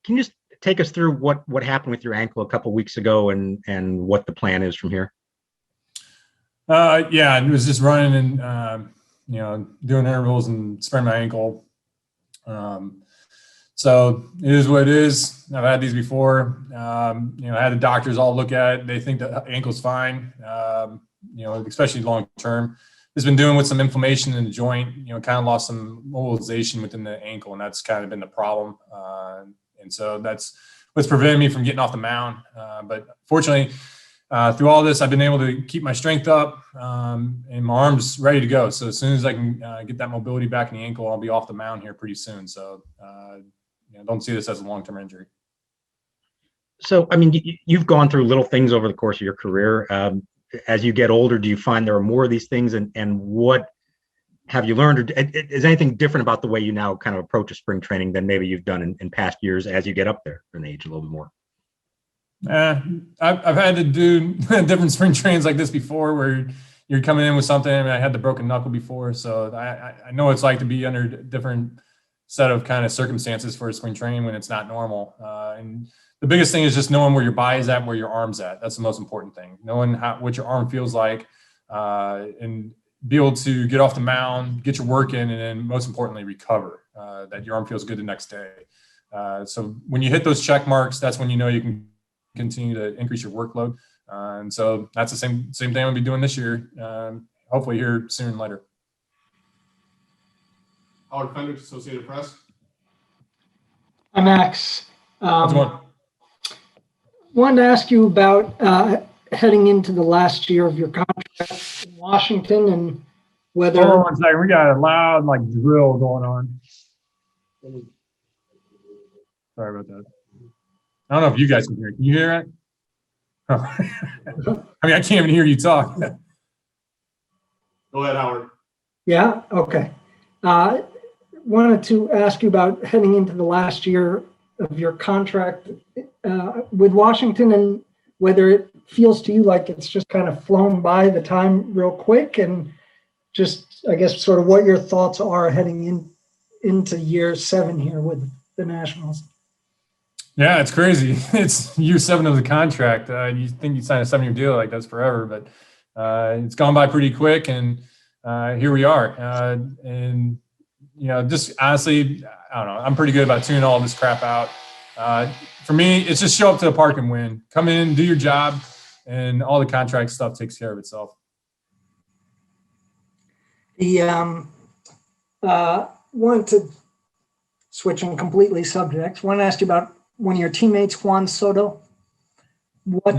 can you just take us through what happened with your ankle a couple of weeks ago and what the plan is from here? Yeah, it was just running and doing intervals and sprained my ankle. So it is what it is. I've had these before. I had the doctors all look at it. They think the ankle's fine. Especially long term. It's been doing with some inflammation in the joint. Kind of lost some mobilization within the ankle, and that's kind of been the problem. And so that's what's preventing me from getting off the mound. But fortunately, through all this, I've been able to keep my strength up, and my arm's ready to go. So as soon as I can get that mobility back in the ankle, I'll be off the mound here pretty soon. So don't see this as a long-term injury. So, I mean, you've gone through little things over the course of your career. As you get older, do you find there are more of these things, and what have you learned, or is anything different about the way you now kind of approach a spring training than maybe you've done in past years as you get up there in age a little bit more? I've had to do different spring trains like this before, where you're coming in with something. I mean, I had the broken knuckle before, so I know what it's like to be under different set of kind of circumstances for a spring training when it's not normal. And the biggest thing is just knowing where your body's at, where your arm's at. That's the most important thing. Knowing what your arm feels like, and be able to get off the mound, get your work in, and then most importantly, recover. That your arm feels good the next day. So when you hit those check marks, that's when you know you can continue to increase your workload. And so that's the same thing I'll be doing this year, hopefully here sooner than later. Howard Fendricks, Associated Press. Hi, Max. How's it going? Wanted to ask you about heading into the last year of your contract in Washington and whether. Hold on one second. We got a loud drill going on. Sorry about that. I don't know if you guys can hear it. Can you hear it? Oh. I mean, I can't even hear you talk. Go ahead, Howard. Yeah. Okay. Wanted to ask you about heading into the last year of your contract with Washington and whether it feels to you like it's just kind of flown by the time real quick, and just, I guess, sort of what your thoughts are heading into year 7 here with the Nationals. Yeah, it's crazy. It's year 7 of the contract. You think you sign a 7-year deal, like that's forever, but it's gone by pretty quick, and here we are. And just honestly, I don't know. I'm pretty good about tuning all this crap out. For me, it's just show up to the park and win. Come in, do your job, and all the contract stuff takes care of itself. Wanted to switching completely subjects. Want to ask you about one of your teammates, Juan Soto. What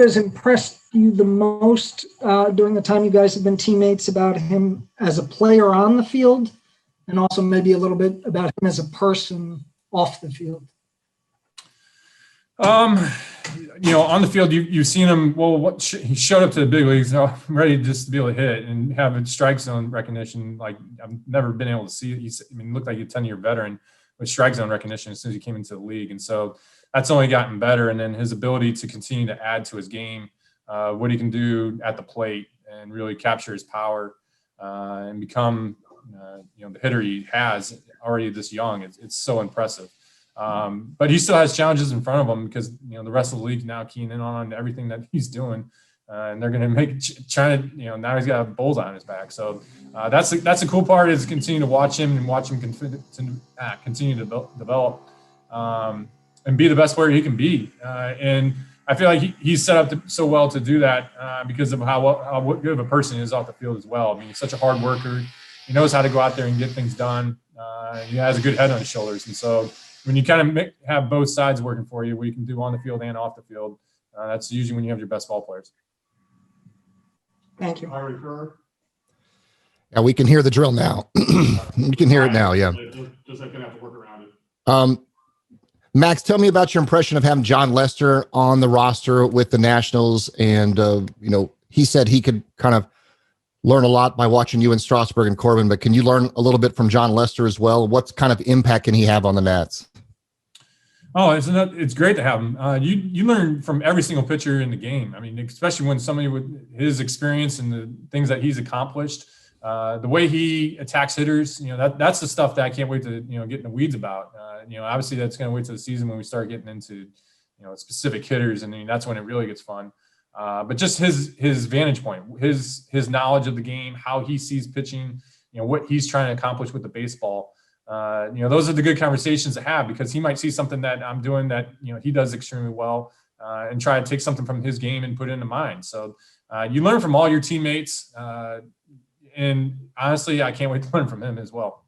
has impressed you the most during the time you guys have been teammates about him as a player on the field, and also maybe a little bit about him as a person off the field? On the field, you've seen him. Well, he showed up to the big leagues, ready just to be able to hit and have a strike zone recognition. Like I've never been able to see it. He looked like a 10-year veteran with strike zone recognition as soon as he came into the league, and so that's only gotten better. And then his ability to continue to add to his game, what he can do at the plate and really capture his power and become, the hitter he has already this young. It's so impressive. But he still has challenges in front of him because, the rest of the league now keying in on everything that he's doing. And they're going to now he's got a bullseye on his back. So that's the cool part, is continue to watch him continue to develop and be the best player he can be. And I feel like he's set up so well to do that because of how good of a person he is off the field as well. I mean, he's such a hard worker. He knows how to go out there and get things done. He has a good head on his shoulders. And so when you kind of have both sides working for you, what you can do on the field and off the field, that's usually when you have your best ball players. Thank you. Yeah, we can hear the drill now. We can hear it now, yeah. Just going to have to work around it. Max, tell me about your impression of having John Lester on the roster with the Nationals. And, he said he could kind of learn a lot by watching you in Strasburg and Corbin, but can you learn a little bit from John Lester as well? What kind of impact can he have on the Nats? Oh, it's great to have him. You learn from every single pitcher in the game. I mean, especially when somebody with his experience and the things that he's accomplished, the way he attacks hitters, that's the stuff that I can't wait to, get in the weeds about. Obviously that's going to wait till the season when we start getting into, specific hitters. And that's when it really gets fun. But just his vantage point, his knowledge of the game, how he sees pitching, what he's trying to accomplish with the baseball. Those are the good conversations to have, because he might see something that I'm doing that, he does extremely well, and try to take something from his game and put it into mine. So you learn from all your teammates. And honestly, I can't wait to learn from him as well.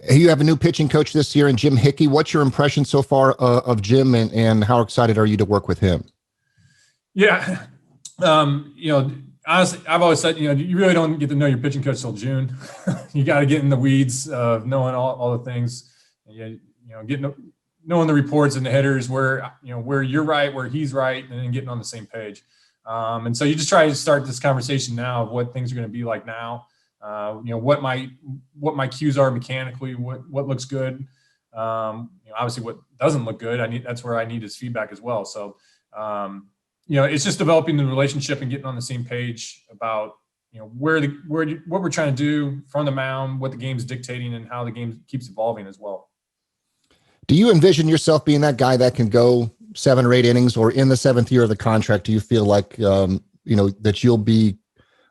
You have a new pitching coach this year in Jim Hickey. What's your impression so far of Jim, and how excited are you to work with him? Yeah. Honestly, I've always said, you really don't get to know your pitching coach till June. You got to get in the weeds of knowing all the things, knowing the reports and the hitters, where you're right, where he's right, and then getting on the same page. And so you just try to start this conversation now of what things are going to be like now. What my cues are mechanically, what looks good. Obviously what doesn't look good. That's where I need his feedback as well. So, it's just developing the relationship and getting on the same page about, what we're trying to do from the mound, what the game's dictating, and how the game keeps evolving as well. Do you envision yourself being that guy that can go 7 or 8 innings, or in the 7th year of the contract? Do you feel like, that you'll be,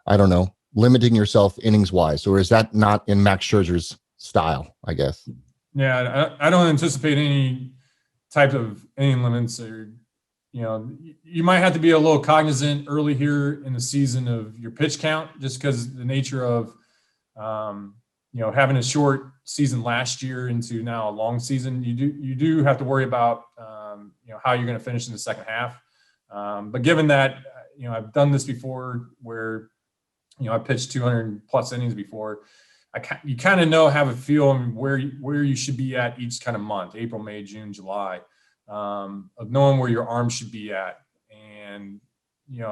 I don't know, limiting yourself innings wise, or is that not in Max Scherzer's style, I guess? Yeah, I don't anticipate any type of inning limits, or, you might have to be a little cognizant early here in the season of your pitch count, just because the nature of, having a short season last year into now a long season, you do have to worry about, how you're going to finish in the second half. But given that, I've done this before where, I pitched 200 plus innings before, you kind of have a feel on where you should be at each kind of month, April, May, June, July, of knowing where your arm should be at. And, you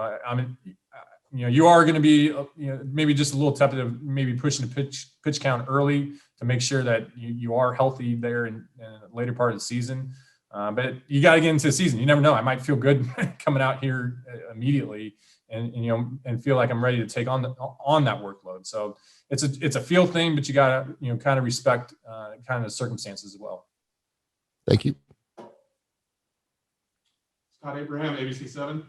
are going to be, maybe just a little tepid of maybe pushing the pitch count early to make sure that you are healthy there in the later part of the season. But you got to get into the season. You never know. I might feel good coming out here immediately and feel like I'm ready to take on that workload. So it's a feel thing, but you got to, kind of respect kind of the circumstances as well. Thank you. Scott Abraham, ABC7.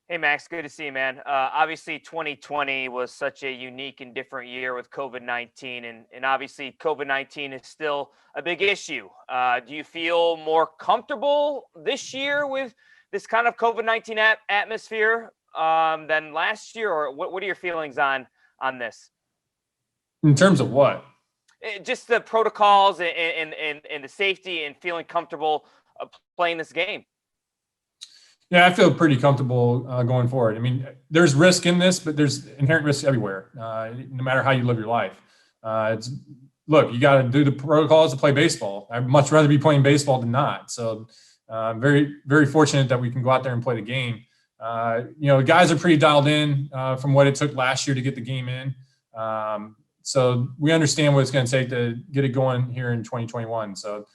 Hey, Max, good to see you, man. Obviously, 2020 was such a unique and different year with COVID-19, and obviously COVID-19 is still a big issue. Do you feel more comfortable this year with this kind of COVID-19 atmosphere than last year, or what are your feelings on this? In terms of what? Just the protocols and the safety and feeling comfortable playing this game. Yeah, I feel pretty comfortable going forward. I mean, there's risk in this, but there's inherent risk everywhere, no matter how you live your life. Look, you got to do the protocols to play baseball. I'd much rather be playing baseball than not. So I'm very, very fortunate that we can go out there and play the game. The guys are pretty dialed in from what it took last year to get the game in. So we understand what it's going to take to get it going here in 2021. So,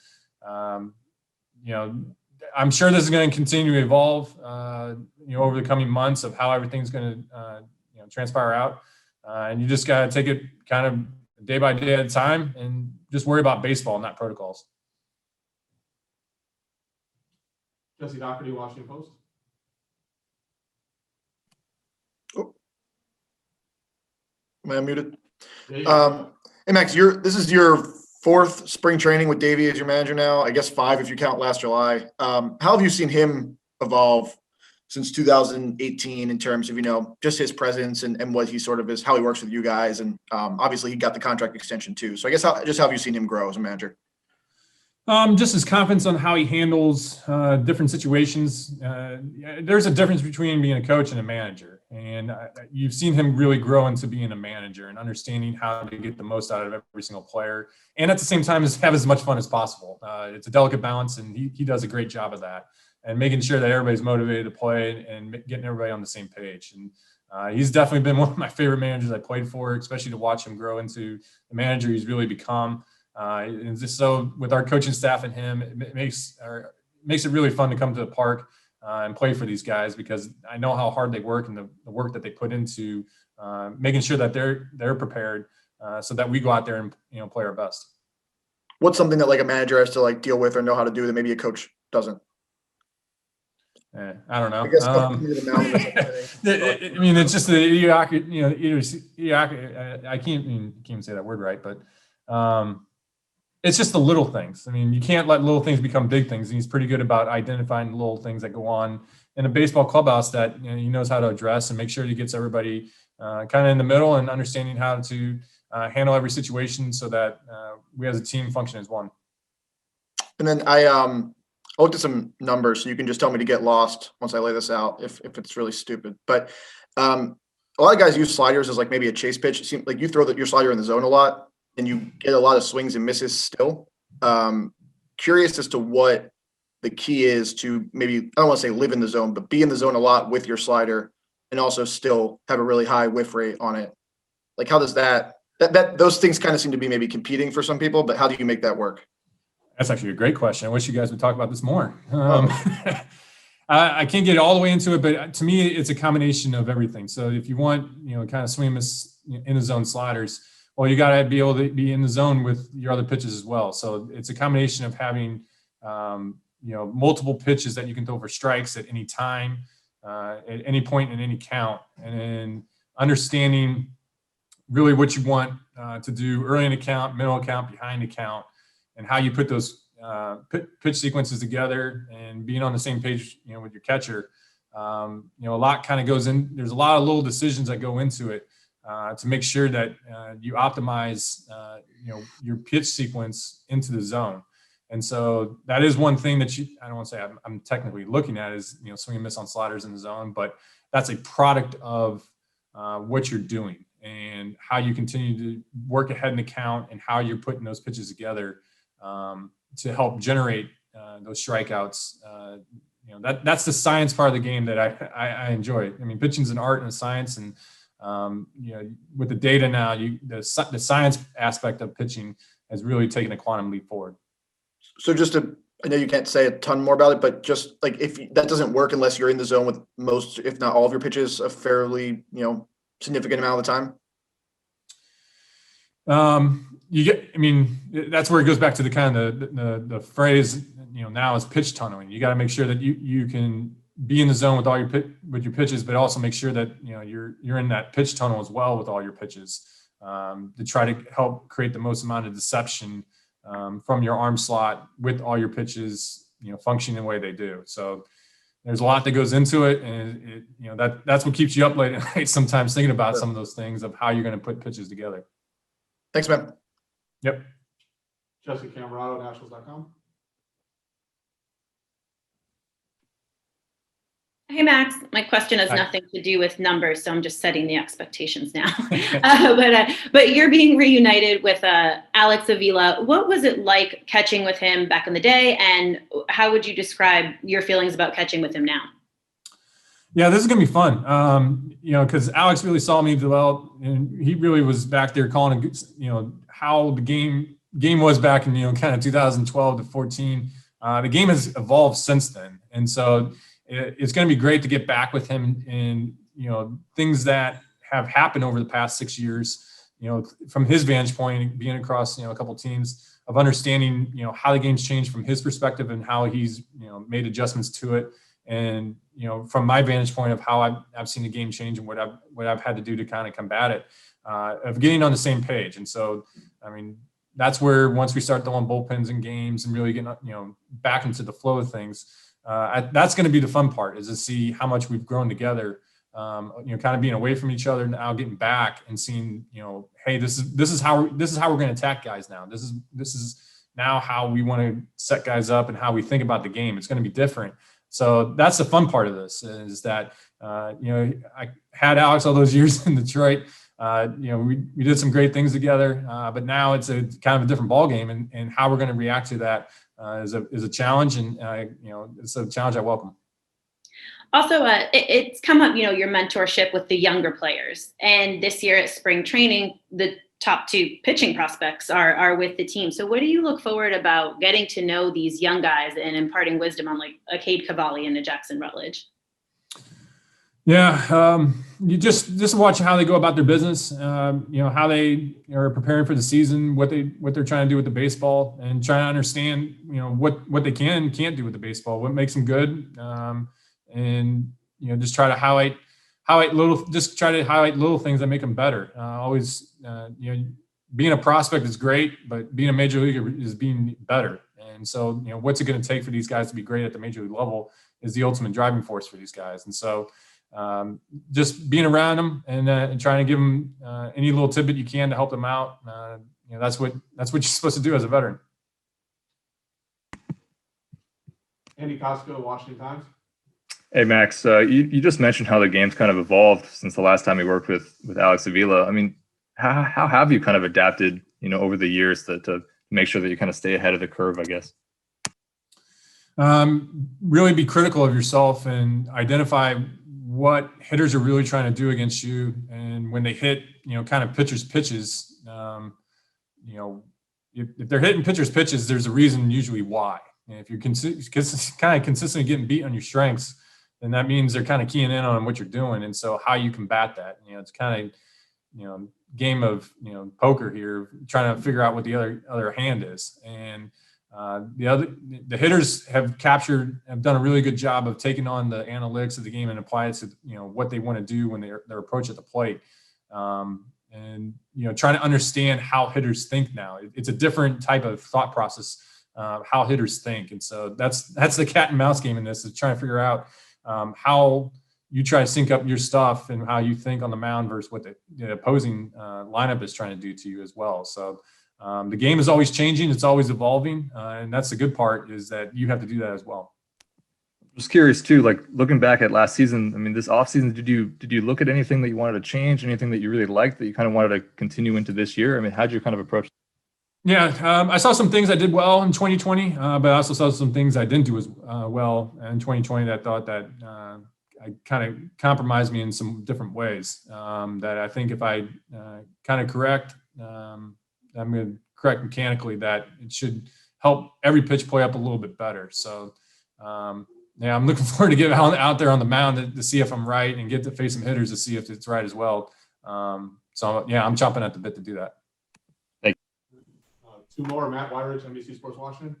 I'm sure this is going to continue to evolve, over the coming months of how everything's going to, transpire out. And you just got to take it kind of day by day at a time and just worry about baseball, not protocols. Jesse Doherty, Washington Post. Oh. Am I muted? Yeah, Hey Max, this is your 4th spring training with Davey as your manager now. I guess 5 if you count last July. How have you seen him evolve since 2018 in terms of, just his presence and what he sort of is, how he works with you guys, and obviously he got the contract extension too. So I guess how have you seen him grow as a manager? Just his confidence on how he handles different situations. There's a difference between being a coach and a manager. And you've seen him really grow into being a manager and understanding how to get the most out of every single player. And at the same time, have as much fun as possible. It's a delicate balance, and he does a great job of that. And making sure that everybody's motivated to play and getting everybody on the same page. And he's definitely been one of my favorite managers I played for, especially to watch him grow into the manager he's really become. And just so with our coaching staff and him, it makes it really fun to come to the park and play for these guys, because I know how hard they work and the work that they put into making sure that they're prepared so that we go out there and play our best. What's something that like a manager has to like deal with or know how to do that maybe a coach doesn't? I don't know. I guess coming to the mound or something. I mean, it's just the I can't even say that word right, but it's just the little things. I mean, you can't let little things become big things. And he's pretty good about identifying the little things that go on in a baseball clubhouse that he knows how to address and make sure he gets everybody kind of in the middle and understanding how to handle every situation so that we as a team function as one. And then I looked at some numbers, so you can just tell me to get lost once I lay this out if it's really stupid. But a lot of guys use sliders as like maybe a chase pitch. It seems like you throw your slider in the zone a lot and you get a lot of swings and misses still. Curious as to what the key is to maybe, I don't want to say live in the zone, but be in the zone a lot with your slider and also still have a really high whiff rate on it. Like how does that those things kind of seem to be maybe competing for some people, but how do you make that work? That's actually a great question. I wish you guys would talk about this more. I can't get all the way into it, but to me, it's a combination of everything. So if you want, kind of swing miss in the zone sliders, well, you got to be able to be in the zone with your other pitches as well. So it's a combination of having, multiple pitches that you can throw for strikes at any time, at any point in any count, and then understanding really what you want to do early in the count, middle of count, behind the count, and how you put those pitch sequences together and being on the same page, with your catcher. A lot kind of goes in. There's a lot of little decisions that go into it to make sure that you optimize, your pitch sequence into the zone. And so that is one thing that I don't want to say I'm technically looking at is, swing and miss on sliders in the zone, but that's a product of what you're doing and how you continue to work ahead in the count and how you're putting those pitches together to help generate those strikeouts. That's the science part of the game that I enjoy. I mean, pitching is an art and a science, and with the data now, the science aspect of pitching has really taken a quantum leap forward. So I know you can't say a ton more about it, but just like if that doesn't work unless you're in the zone with most, if not all of your pitches, a fairly, significant amount of the time. That's where it goes back to the kind of the phrase, now is pitch tunneling. You got to make sure that you can be in the zone with all your pitches, but also make sure that, you're in that pitch tunnel as well with all your pitches, to try to help create the most amount of deception from your arm slot with all your pitches, functioning the way they do. So there's a lot that goes into it, and that's what keeps you up late at night sometimes thinking about some of those things of how you're going to put pitches together. Thanks, man. Yep. Jesse Camerado, Nationals.com. Hey, Max. My question has Hi. nothing to do with numbers, so I'm just setting the expectations now. But you're being reunited with Alex Avila. What was it like catching with him back in the day, and how would you describe your feelings about catching with him now? Yeah, this is gonna be fun. Because Alex really saw me develop, and he really was back there calling, how the game was back in, kind of 2012 to 14. The game has evolved since then, and so it's going to be great to get back with him and, things that have happened over the past 6 years, from his vantage point, being across, a couple teams, of understanding, how the game's changed from his perspective and how he's, made adjustments to it. And, from my vantage point of how I've seen the game change and what I've had to do to kind of combat it, of getting on the same page. And so, that's where once we start throwing bullpens in games and really getting, back into the flow of things, that's going to be the fun part, is to see how much we've grown together, kind of being away from each other, now getting back and seeing, hey, this is how we're going to attack guys now. This is now how we want to set guys up and how we think about the game. It's going to be different. So that's the fun part of this, is that, I had Alex all those years in Detroit. We did some great things together, but now it's a kind of a different ball game, and how we're going to react to that is a challenge, and it's a challenge I welcome. Also, it's come up, your mentorship with the younger players, and this year at spring training, the top 2 pitching prospects are with the team. So what do you look forward about getting to know these young guys and imparting wisdom on like a Cade Cavalli and a Jackson Rutledge? Yeah, you just watch how they go about their business. How they are preparing for the season, what they're trying to do with the baseball, and trying to understand, what they can and can't do with the baseball, what makes them good, and just try to highlight little things that make them better. Always, being a prospect is great, but being a major leaguer is being better. And so, what's it going to take for these guys to be great at the major league level is the ultimate driving force for these guys. And so, just being around them and trying to give them any little tidbit you can to help them out. That's what you're supposed to do as a veteran. Andy Costco, Washington Times. Hey, Max, you just mentioned how the game's kind of evolved since the last time you worked with Alex Avila. I mean, how have you kind of adapted, over the years to make sure that you kind of stay ahead of the curve, I guess? Really be critical of yourself and identify what hitters are really trying to do against you. And when they hit, kind of pitchers' pitches, if they're hitting pitchers' pitches, there's a reason usually why. And if you're kind of consistently getting beat on your strengths, then that means they're kind of keying in on what you're doing. And so how you combat that, it's kind of, game of, poker here, trying to figure out what the other hand is. And the hitters have done a really good job of taking on the analytics of the game and apply it to, what they want to do when their approach at the plate. And trying to understand how hitters think now. It's a different type of thought process, how hitters think. And so that's the cat and mouse game in this, is trying to figure out how you try to sync up your stuff and how you think on the mound versus what the opposing lineup is trying to do to you as well. So the game is always changing. It's always evolving. And that's the good part, is that you have to do that as well. Just curious too, like looking back at last season, I mean, this offseason, did you look at anything that you wanted to change, anything that you really liked that you kind of wanted to continue into this year? I mean, how'd you kind of approach? Yeah, I saw some things I did well in 2020, but I also saw some things I didn't do as well in 2020 that I thought that I kind of compromised me in some different ways that I think if I kind of correct, I'm going to correct mechanically, that it should help every pitch play up a little bit better. So, yeah, I'm looking forward to get out there on the mound to see if I'm right, and get to face some hitters to see if it's right as well. So, yeah, I'm chomping at the bit to do that. Two more, Matt Wyridge, NBC Sports Washington.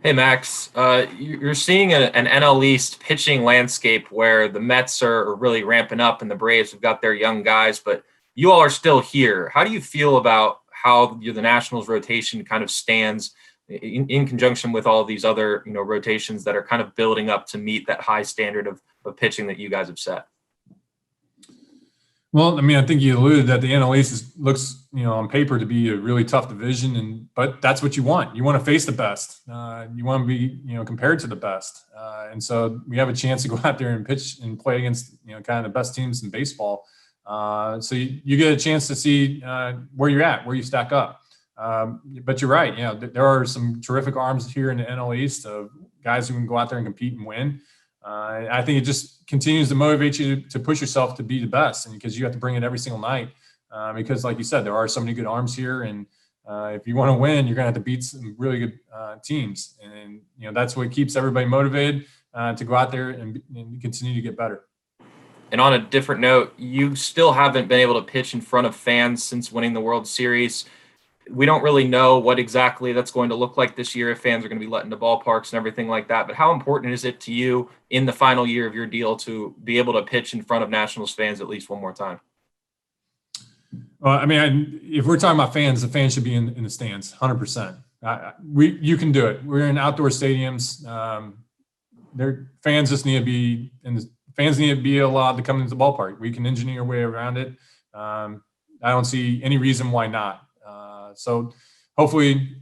Hey, Max, you're seeing an NL East pitching landscape where the Mets are really ramping up and the Braves have got their young guys, but you all are still here. How do you feel about how the Nationals rotation kind of stands in conjunction with all these other, rotations that are kind of building up to meet that high standard of pitching that you guys have set? Well, I mean, I think you alluded that the NL East looks, on paper to be a really tough division, but that's what you want. You want to face the best. You want to be, compared to the best. And so we have a chance to go out there and pitch and play against, kind of the best teams in baseball. So you get a chance to see where you're at, where you stack up. But you're right. There are some terrific arms here in the NL East of guys who can go out there and compete and win. I think it just continues to motivate you to push yourself to be the best, and because you have to bring it every single night. Because, like you said, there are so many good arms here, and if you want to win, you're going to have to beat some really good teams, and that's what keeps everybody motivated to go out there and continue to get better. And on a different note, you still haven't been able to pitch in front of fans since winning the World Series. We don't really know what exactly that's going to look like this year, if fans are going to be let into ballparks and everything like that. But how important is it to you in the final year of your deal to be able to pitch in front of Nationals fans at least one more time? Well, I mean, if we're talking about fans, the fans should be in the stands, 100%. You can do it. We're in outdoor stadiums. Fans just need to be fans need to be allowed to come into the ballpark. We can engineer our way around it. I don't see any reason why not. So hopefully,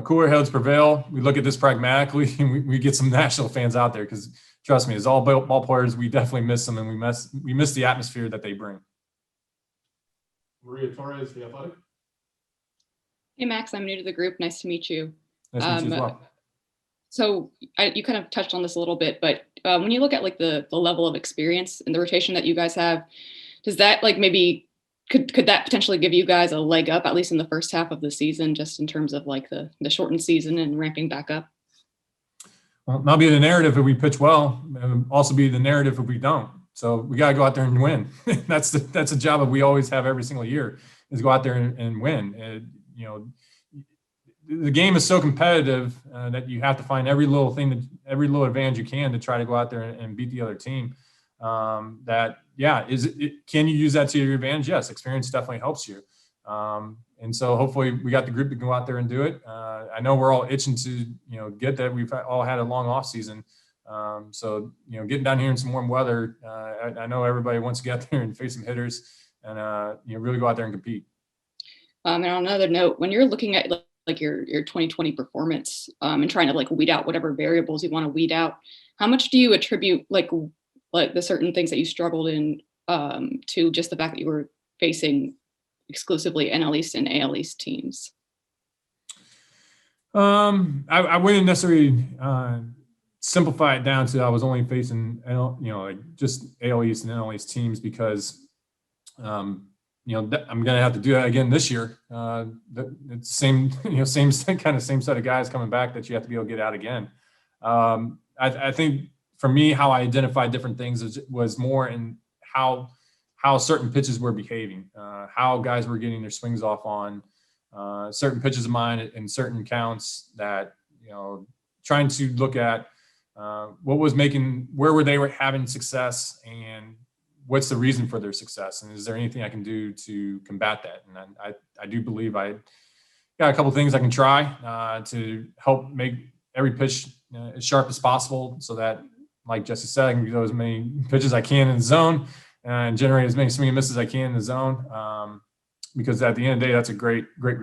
cooler heads prevail. We look at this pragmatically, and we get some national fans out there, because trust me, as all ball players, we definitely miss them, and we miss the atmosphere that they bring. Maria Torres, The Athletic. Hey, Max, I'm new to the group. Nice to meet you. Nice to meet you as well. So you kind of touched on this a little bit, but when you look at like the level of experience and the rotation that you guys have, does that like maybe could that potentially give you guys a leg up, at least in the first half of the season, just in terms of like the shortened season and ramping back up? Well, that'll be the narrative if we pitch well, and also be the narrative if we don't. So we got to go out there and win. That's a job that we always have every single year, is go out there and win. The game is so competitive that you have to find every little advantage you can to try to go out there and beat the other team. Can you use that to your advantage? Yes, experience definitely helps you. And so hopefully we got the group to go out there and do it. I know we're all itching to, get that. We've all had a long off season. So, getting down here in some warm weather, I know everybody wants to get out there and face some hitters and, really go out there and compete. And on another note, when you're looking at like your 2020 performance and trying to like weed out whatever variables you want to weed out, how much do you attribute like the certain things that you struggled in to just the fact that you were facing exclusively NL East and AL East teams? I wouldn't necessarily simplify it down to I was only facing just AL East and NL East teams because I'm going to have to do that again this year. It's same set of guys coming back that you have to be able to get out again. I think for me, how I identified different things was more in how certain pitches were behaving, how guys were getting their swings off on certain pitches of mine in certain counts that, trying to look at where were they having success and what's the reason for their success? And is there anything I can do to combat that? And I do believe I got a couple of things I can try to help make every pitch as sharp as possible so that, like Jesse said, I can do as many pitches as I can in the zone and generate as many swing and misses as I can in the zone. Because at the end of the day, that's a great like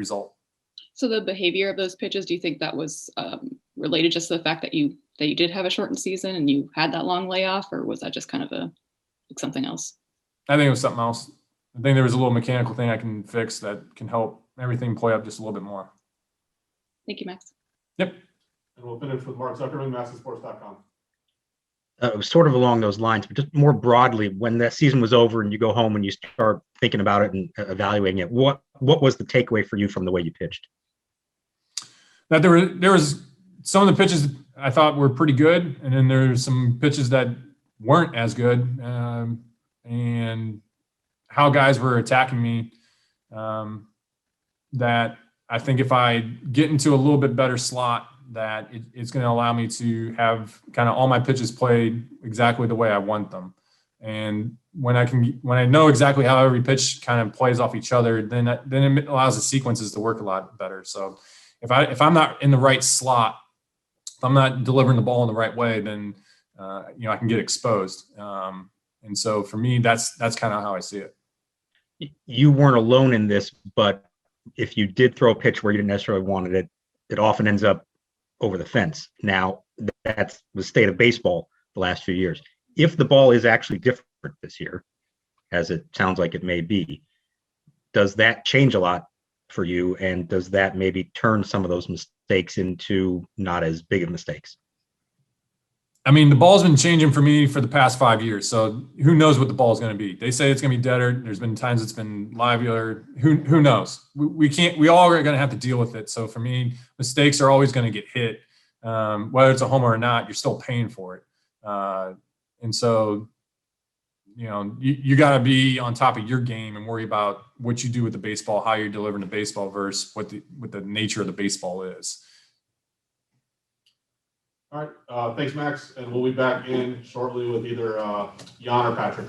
So the behavior of those pitches, do you think that was related just to the fact that you did have a shortened season and you had that long layoff, or was that just kind of something else? I think it was something else. I think there was a little mechanical thing I can fix that can help everything play up just a little bit more. Thank you, Max. Yep. And we'll finish with Mark Zuckerman, MassSports.com. It was sort of along those lines, but just more broadly, when that season was over and you go home and you start thinking about it and evaluating it, what was the takeaway for you from the way you pitched? That there was some of the pitches I thought were pretty good, and then there's some pitches that weren't as good, and how guys were attacking me. That I think if I get into a little bit better slot, that it's going to allow me to have kind of all my pitches played exactly the way I want them. And when I know exactly how every pitch kind of plays off each other, then it allows the sequences to work a lot better. So if I'm not in the right slot, if I'm not delivering the ball in the right way, then I can get exposed. And so for me, that's kind of how I see it. You weren't alone in this, but if you did throw a pitch where you didn't necessarily wanted it, it often ends up over the fence. Now, that's the state of baseball the last few years. If the ball is actually different this year, as it sounds like it may be, does that change a lot for you? And does that maybe turn some of those mistakes into not as big of mistakes? I mean, the ball's been changing for me for the past 5 years. So who knows what the ball is going to be? They say it's going to be deader. There's been times it's been livelier. Who knows? We all are going to have to deal with it. So for me, mistakes are always going to get hit. Whether it's a homer or not, you're still paying for it. And so, you got to be on top of your game and worry about what you do with the baseball, how you're delivering the baseball versus what the nature of the baseball is. All right. Thanks, Max. And we'll be back in shortly with either Jan or Patrick.